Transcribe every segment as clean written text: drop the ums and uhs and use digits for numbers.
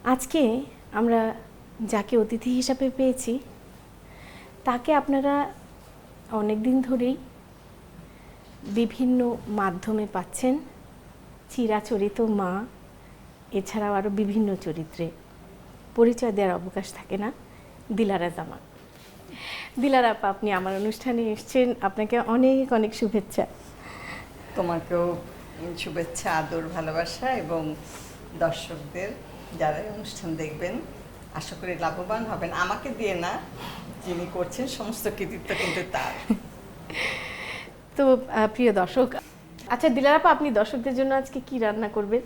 আজকে আমরা যাকে অতিথি হিসাবে পেয়েছি তাকে আপনারা অনেক দিন ধরেই বিভিন্ন মাধ্যমে পাচ্ছেন। চিরাচরিত মা, এছাড়াও আরও বিভিন্ন চরিত্রে পরিচয় দেওয়ার অবকাশ থাকে না। দিলারা জামান। দিলারা আপা, আপনি আমার অনুষ্ঠানে এসেছেন, আপনাকে অনেক অনেক শুভেচ্ছা। তোমাকেও শুভেচ্ছা, আদর, ভালোবাসা এবং দর্শকদের যারা অনুষ্ঠান দেখবেন আশা করি লাভবান হবেন। আমাকে দিয়ে না, যিনি করছেন সমস্ত কৃতিত্ব কিন্তু তার। তো প্রিয় দর্শক, আচ্ছা দিলারা আপা, আপনি দর্শকদের জন্য আজকে কি রান্না করবেন?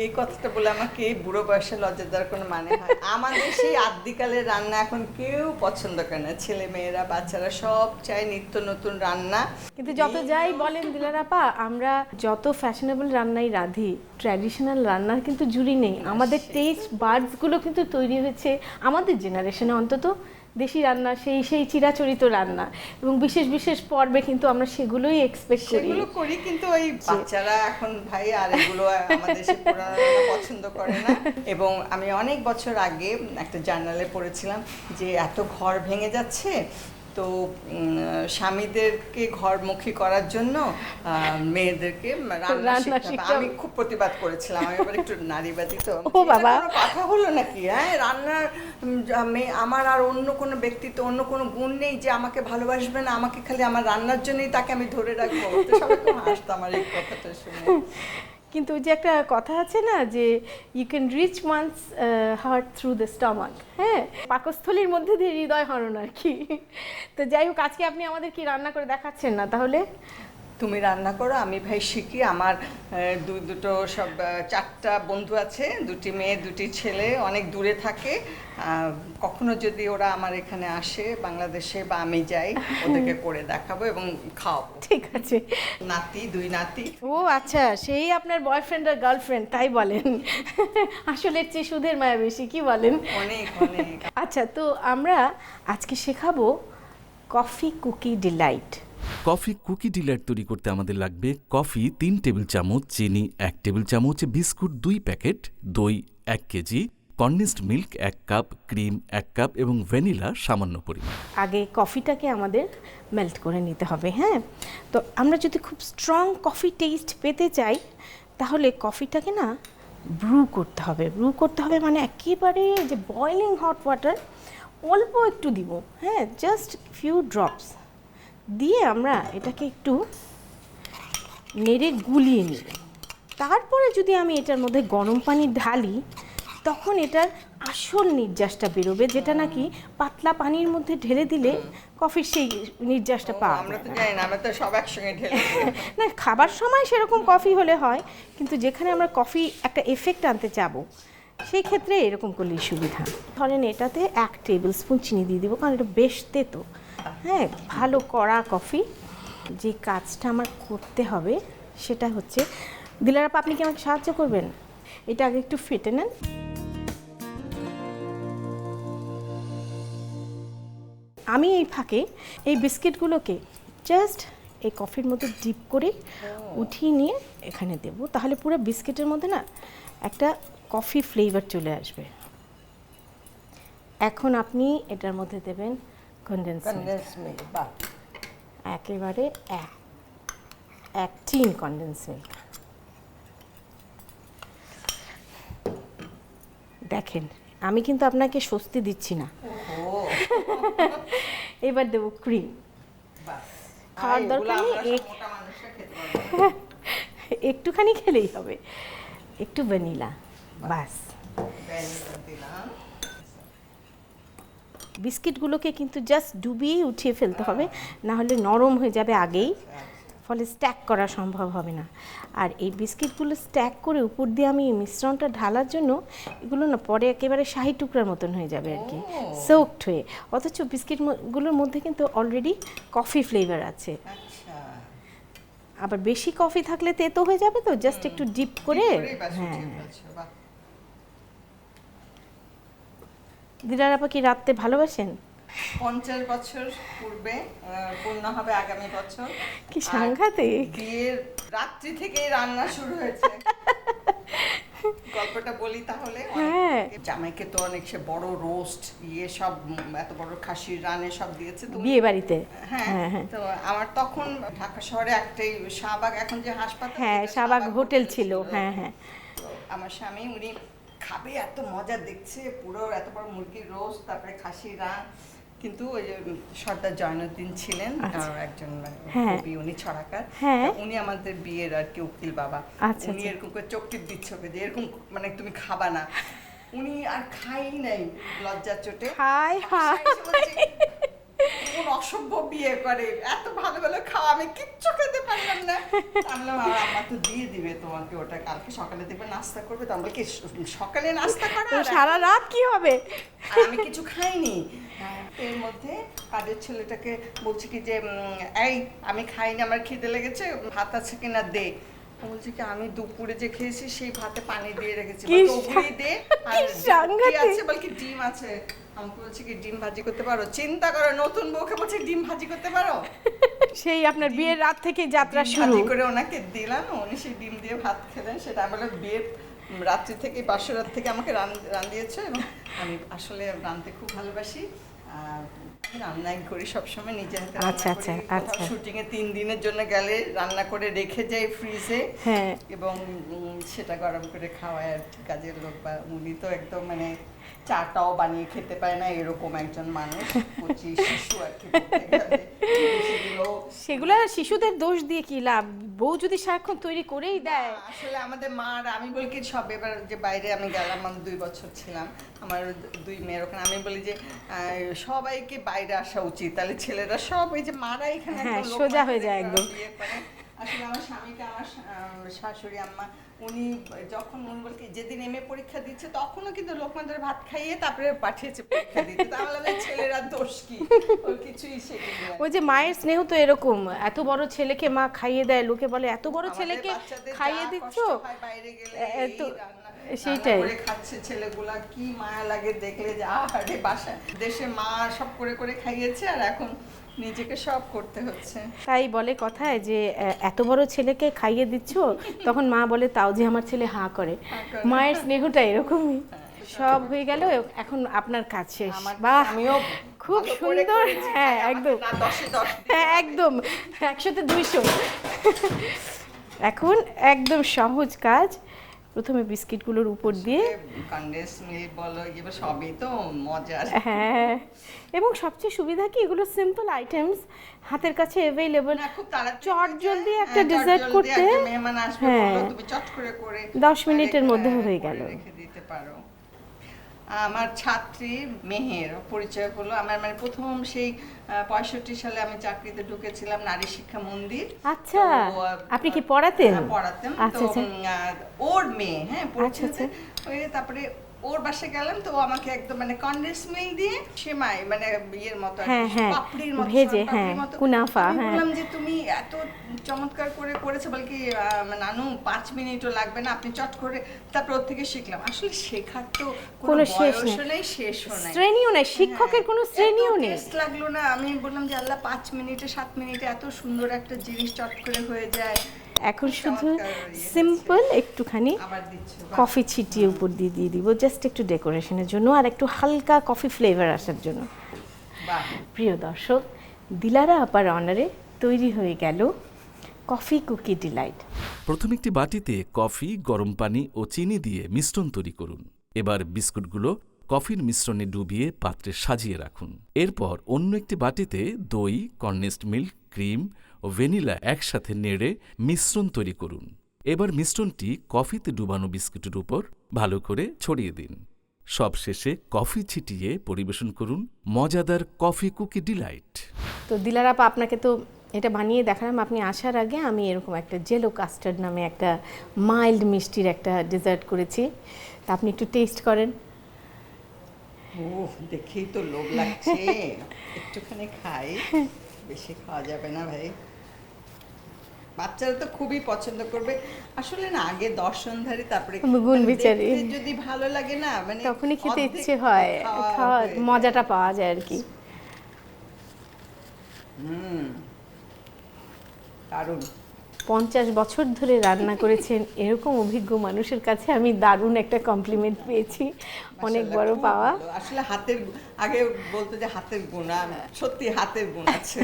এই কথাটা বলে আমাকে এই বুড়ো বয়সে লজ্জা দেওয়ার কোনো মানে হয়? আমাদের সেই আদিকালের রান্না এখন কেউ পছন্দ করে না। ছেলে মেয়েরা, বাচ্চারা সব চায় নিত্য নতুন রান্না। কিন্তু যত যাই বলেন দিলারা আপা, আমরা যত ফ্যাশনেবল রান্নাই রাঁধি, ট্র্যাডিশনাল রান্নার কিন্তু জুড়ি নেই। আমাদের টেস্ট বার্ডসগুলো কিন্তু তৈরি হয়েছে আমাদের জেনারেশনে, অন্তত দেশি রান্না, সেই চিরাচরিত রান্না, এবং বিশেষ বিশেষ পর্বে কিন্তু আমরা সেগুলোই এক্সপেক্ট করি। কিন্তু ওই বাচ্চারা এখন ভাই আর এগুলো আমাদের সে পুরানো রান্না পছন্দ করে না। এবং আমি অনেক বছর আগে একটা জার্নালে পড়েছিলাম যে এত ঘর ভেঙে যাচ্ছে, তো স্বামীদেরকে ঘরমুখী করার জন্য মেয়েদেরকে রান্না শিখতে হবে। আমি খুব প্রতিবাদ করেছিলাম। আমি এবার একটু নারীবাদী, তো ও বাবা, কথা হলো নাকি? হ্যাঁ, রান্নার আমার আর অন্য কোনো ব্যক্তিত্ব, অন্য কোনো গুণ নেই যে আমাকে ভালোবাসবে না, আমাকে খালি আমার রান্নার জন্যই তাকে আমি ধরে রাখবো। সবাই খুব হাসতো আমার এই কথাটা শুনে। কিন্তু ওই যে একটা কথা আছে না, যে you can reach one's heart through the stomach. হ্যাঁ, পাকস্থলীর মধ্যে দিয়ে হৃদয় হরণ আর কি। তো যাই হোক, আজকে আপনি আমাদের কি রান্না করে দেখাচ্ছেন না তাহলে? তুমি রান্না করো, আমি ভাই শিখি। আমার দুটো সব 4টা বন্ধু আছে, 2টি মেয়ে 2টি ছেলে, অনেক দূরে থাকে। কখনো যদি ওরা আমার এখানে আসে বাংলাদেশে বা আমি যাই, ওদেরকে করে দেখাবো এবং খাওয়াবো। ঠিক আছে। নাতি, 2 নাতি। ও আচ্ছা, সেই আপনার বয়ফ্রেন্ড আর গার্লফ্রেন্ড, তাই বলেন? আসলে চেয়ে সুদের মায়া বেশি, কি বলেন? অনেক অনেক। আচ্ছা, তো আমরা আজকে শেখাবো coffee cookie delight. Coffee cookie delight তৈরি করতে আমাদের লাগবে কফি 3 টেবিল চামচ, চিনি 1 টেবিল চামচ, বিস্কুট 2 প্যাকেট, দই 1 KG, condensed milk 1 cup, cream 1 cup এবং ভ্যানিলা সামান্য পরিমাণ। আগে কফিটাকে আমাদের মেল্ট করে নিতে হবে। হ্যাঁ, তো আমরা যদি খুব স্ট্রং কফি টেস্ট পেতে চাই তাহলে কফিটাকে না ব্রু করতে হবে। ব্রু করতে হবে মানে একেবারে যে বয়লিং হট ওয়াটার অল্প একটু দিব। হ্যাঁ, জাস্ট ফিউ ড্রপস দিয়ে আমরা এটাকে একটু নেড়ে গুলিয়ে নিই। তারপরে যদি আমি এটার মধ্যে গরম পানি ঢালি তখন এটার আসল নির্যাসটা বেরোবে, যেটা নাকি পাতলা পানির মধ্যে ঢেলে দিলে কফির সেই নির্যাসটা পাওয়া আমরা তো জানি না, আমরা তো সব একসঙ্গে ঢেলে না। খাবার সময় সেরকম কফি হলে হয়, কিন্তু যেখানে আমরা কফি একটা এফেক্ট আনতে চাবো সেই ক্ষেত্রে এরকম করলেই সুবিধা। ধরেন এটাতে 1 টেবিল স্পুন চিনি দিয়ে দিব, কারণ এটা বেশ তেতো। হ্যাঁ, ভালো কড়া কফি। যে কাজটা আমার করতে হবে সেটা হচ্ছে, দিলারা আপা আপনি কি আমাকে সাহায্য করবেন? এটা আগে একটু ফেটে নেন। আমি এই ফাঁকে এই বিস্কিটগুলোকে জাস্ট এই কফির মধ্যে ডিপ করে উঠিয়ে নিয়ে এখানে দেব, তাহলে পুরো বিস্কিটের মধ্যে না একটা কফি ফ্লেভার চলে আসবে। এখন আপনি এটার মধ্যে দেবেন কনডেন্স মিল্ক, একেবারে 1 টিন কনডেন্স মিল্ক। দেখেন, আমি কিন্তু আপনাকে স্বস্তি দিচ্ছি না। এবার দেব ক্রিম। খাওয়ার দরকার নেই, একটুখানি খেলেই হবে। একটু ভ্যানিলা, বাস। বিস্কিটগুলোকে কিন্তু জাস্ট ডুবিয়ে উঠিয়ে ফেলতে হবে, না হলে নরম হয়ে যাবে আগেই, ফলে স্ট্যাক করা সম্ভব হবে না। আর এই বিস্কিটগুলো স্ট্যাক করে উপর দিয়ে আমি মিশ্রণটা ঢালার জন্য এগুলো না পরে একেবারে শাহি টুকরার মতন হয়ে যাবে আর কি, সোকড হয়ে। অথচ বিস্কিটগুলোর মধ্যে কিন্তু অলরেডি কফি ফ্লেভার আছে। আবার বেশি কফি থাকলে তেতো হয়ে যাবে, তো জাস্ট একটু ডিপ করে। হ্যাঁ, দিলারা আপা কি রাতে ভালোবাসেন? 50 বছর পূর্বে পূর্ণ হবে আগামী বছর। কি সাংঘাতিক! বিয়ের রাত্রি থেকেই রান্না শুরু হয়েছে। গল্পটা বলি তাহলে। হ্যাঁ। জামাইকে তো অনেক সে বড় রোস্ট সব এত বড় খাসির রানে সব দিয়েছে তো বিয়ে বাড়িতে। হ্যাঁ, তো আমার তখন ঢাকা শহরে একটাই শাহবাগ, এখন যে হাসপাতাল, হ্যাঁ, শাহবাগ হোটেল ছিল। হ্যাঁ হ্যাঁ। তো আমার স্বামী উনি খাবে, এত মজা দেখছে, পুরো এত বড় মুরগির রোস্ট, তারপরে খাসির রান। কিন্তু ওই যে সর্দার জয়নুদ্দিন ছিলেন একজন কবি, উনি ছড়াকার, উনি আমাদের বিয়ের আর কি উকিল বাবা, উনি এরকম করে চোখ টিপ দিচ্ছে যে এরকম মানে তুমি খাবা না। উনি আর খাই নাই লজ্জার চোটে, কোন অসভ্য বিয়ে করে, এত ভালো ভালো খাওয়া, আমি কিচ্ছু খেতে পারলাম না। আমরা আম্মা তো দিয়ে দিবে তোমাকে ওটা, কালকে সকালে দেখবে নাস্তা করবে। তো আমরা কি সকালে নাস্তা করা, সারা রাত কি হবে? আমি কিছু খাইনি। এর মধ্যে কাজের ছেলেটাকে বলছি কি যে এই আমি খাইনি, আমার খিদে লেগেছে, ভাত আছে কিনা দে। বলছি কি আমি দুপুরে যে খেয়েছি সেই ভাতে পানি দিয়ে রেখেছি, দে আছে, বলকি ডিম আছে। আমাকে বলছে কি ডিম ভাজি করতে পারো? চিন্তা করো, নতুন বউকে বলছে ডিম ভাজি করতে পারো। সেই আপনার বিয়ের রাত থেকে যাত্রা শুরু। ভাজি করে ওনাকে দিলাম, উনি সেই ডিম দিয়ে ভাত খেলেন। সেটা আমার বিয়ের রাত্রি থেকে, বাসরাত থেকে আমাকে রান্ধিয়েছে। এবং আমি আসলে রাঁধতে খুব ভালোবাসি, রান্নাই করি সবসময় নিজে হাতে। আচ্ছা। শুটিং এ 3 দিনের জন্য গেলে রান্না করে রেখে যাই ফ্রিজে, এবং সেটা গরম করে খাওয়ায় আর কি কাজের লোক। বা উনি তো একদম মানে চাটাও বানিয়ে খেতে পারে না, এরকম একজন মানুষ, শিশু আর কি। সেগুলো শিশুদের দোষ দিয়ে কি লাভ? বউ যদি সারাক্ষণ তৈরি করেই দেয়। আসলে আমাদের মার, আমি বলি কি সব, এবার যে বাইরে আমি গেলাম, আমি 2 বছর ছিলাম, আমার 2 মেয়ের ওখানে, আমি বলি যে সবাইকে বাইরে আসা উচিত, তাহলে ছেলেরা সব এই যে মারা এখানে সোজা হয়ে যায় একদম। আসলে আমার স্বামীকে, আমার শাশুড়ি আম্মা, উনি যখন উনি বলতে যেদিন এমএ পরীক্ষা দিচ্ছে তখনও কিন্তু লোকমানদের ভাত খাইয়ে তারপরে পাঠিয়েছে পরীক্ষা দিতে। তাহলে ছেলেরা দোষ কি? ওর কিছুই শেখেনি। ওই যে মায়ের স্নেহ তো এরকম, এত বড় ছেলেকে মা খাইয়ে দেয়, লোকে বলে এত বড় ছেলেকে খাইয়ে দিচ্ছ, বাইরে গেলে সেইটাই করে খাচ্ছে ছেলেগুলা, কি মায়া লাগে দেখলে যে আরে বাসা দেশে মা সব করে করে খাইয়েছে আর এখন নিজেকে সব করতে হচ্ছে। তাই বলে কথায় যে এত বড় ছেলেকে খাইয়ে দিচ্ছ, তখন মা বলে তাও যে আমার ছেলে হাঁ করে। মায়ের স্নেহটা এরকমই। সব হয়ে গেল, এখন আপনার কাজ শেষ। বাহ, আমিও খুব সুন্দর। হ্যাঁ একদম, একদম 100-তে 200। এখন একদম সহজ কাজ। প্রথমে বিস্কিটগুলোর উপর দিয়ে কনডেন্স মিল্ক বলো, এগুলো সবই তো মজার। হ্যাঁ, এবং সবচেয়ে সুবিধা কি, এগুলো সিম্পল আইটেমস, হাতের কাছে অ্যাভেলেবল, খুব তাড়াতাড়ি চট জলদি একটা ডেজার্ট করতে। মেহমান আসবে বলো, তুমি চট করে করে 10 মিনিটের মধ্যে হয়ে গেল। রেখে দিতে পারো। আমার ছাত্রী মেহের পরিচয় হলো আমার, মানে প্রথম সেই 65 সালে আমি চাকরিতে ঢুকেছিলাম নারী শিক্ষা মন্দির। আচ্ছা, আপনি কি পড়াতেন? পড়াতেন। তো ওর মেয়ে, হ্যাঁ পড়াতে, তারপরে ওর বাসায় গেলাম, তো আমাকে একদম মানে কনডেন্স মিল্ক দিয়ে সেমাই, মানে ইয়ের মতো, পাপড়ির মতো ভেজে, কুনাফা। বললাম যে তুমি এত চমৎকার করে করেছো, বলকি নানু 5 মিনিটও লাগবে না, আপনি চট করে। তারপর ওর থেকে শিখলাম। আসলে শেখার তো কোনো বয়স নেই, শেষও নেই, শ্রেণীও নেই, শিক্ষকের কোনো শ্রেণীও নেই। টেস্ট লাগলো না, আমি বললাম যে আল্লাহ 5 মিনিটে 7 মিনিটে এত সুন্দর একটা জিনিস চট করে হয়ে যায়। এখন শুধু সিম্পল একটুখানি কফি ছিটিয়ে উপর দিয়ে দিয়ে দিব, জাস্ট একটু ডেকোরেশনের জন্য আর একটু হালকা কফি ফ্লেভার আসার জন্য। প্রিয় দর্শক, দিলারা আপার অনারে তৈরি হয়ে গেল কফি কুকি ডিলাইট। প্রথম একটি বাটিতে কফি, গরম পানি ও চিনি দিয়ে মিশ্রণ তৈরি করুন। এবার বিস্কুটগুলো কফির মিশ্রণে ডুবিয়ে পাত্রে সাজিয়ে রাখুন। এরপর অন্য একটি বাটিতে দই, কনডেন্সড মিল্ক, ক্রিম ও ভ্যানিলা একসাথে নেড়ে মিশ্রণ তৈরি করুন। এবার মিশ্রণটি কফিতে ডুবানো বিস্কুটের উপর ভালো করে ছড়িয়ে দিন। সবশেষে কফি ছিটিয়ে পরিবেশন করুন মজাদার কফি কুকি ডিলাইট। তো দিলারাপা, আপনাকে তো এটা বানিয়ে দেখালাম। আপনি আসার আগে আমি এরকম একটা জেলো কাস্টার্ড নামে একটা মাইল্ড মিষ্টির একটা ডেজার্ট করেছি, তা আপনি একটু টেস্ট করেন। ও, দেখেই তো লোভ লাগছে, একটুখানি খাই, বেশি খাওয়া যাবে না ভাই। বাচ্চারা তো খুবই পছন্দ করবে। আসলে না, আগে দর্শনধারী, তারপরে গুণ বিচারি, যদি ভালো লাগে না মানে তখনই খেতে ইচ্ছে হয়, খাওয়া মজাটা পাওয়া যায় আর কি। দারুণ। 50 বছর ধরে রান্না করেছেন এরকম অভিজ্ঞ মানুষের কাছে আমি দারুণ একটা কমপ্লিমেন্ট পেয়েছি, অনেক বড় খুব পাওয়া। ভালো। আসলে হাতের, আগে বলতো যে হাতের গুণ, সত্যি হাতের গুণ আছে।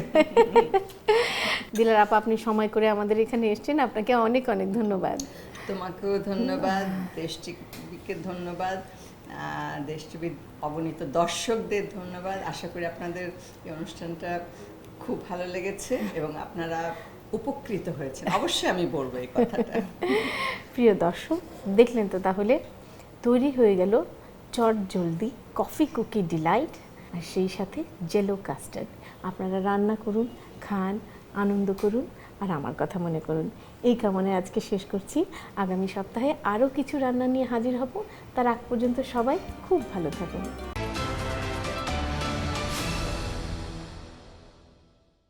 দিলার আপা, আপনি সময় করে আমাদের এখানে এসেছেন, আপনাকে অনেক অনেক ধন্যবাদ। তোমাকেও ধন্যবাদ, দেশ টিভিকে ধন্যবাদ, দেশ টিভির অগণিত দর্শকদের ধন্যবাদ। আশা করি আপনাদের এই অনুষ্ঠানটা খুব ভালো লেগেছে এবং আপনারা উপকৃত হয়েছেন। অবশ্যই আমি বলবো এই কথাটা। প্রিয় দর্শক, দেখলেন তো তাহলে তৈরি হয়ে গেল চট জলদি কফি কুকি ডিলাইট, আর সেই সাথে জেলো কাস্টার্ড। আপনারা রান্না করুন, খান, আনন্দ করুন, আর আমার কথা মনে করুন। এই কামনে আজকে শেষ করছি। আগামী সপ্তাহে আরও কিছু রান্না নিয়ে হাজির হব। তার আগ পর্যন্ত সবাই খুব ভালো থাকুন।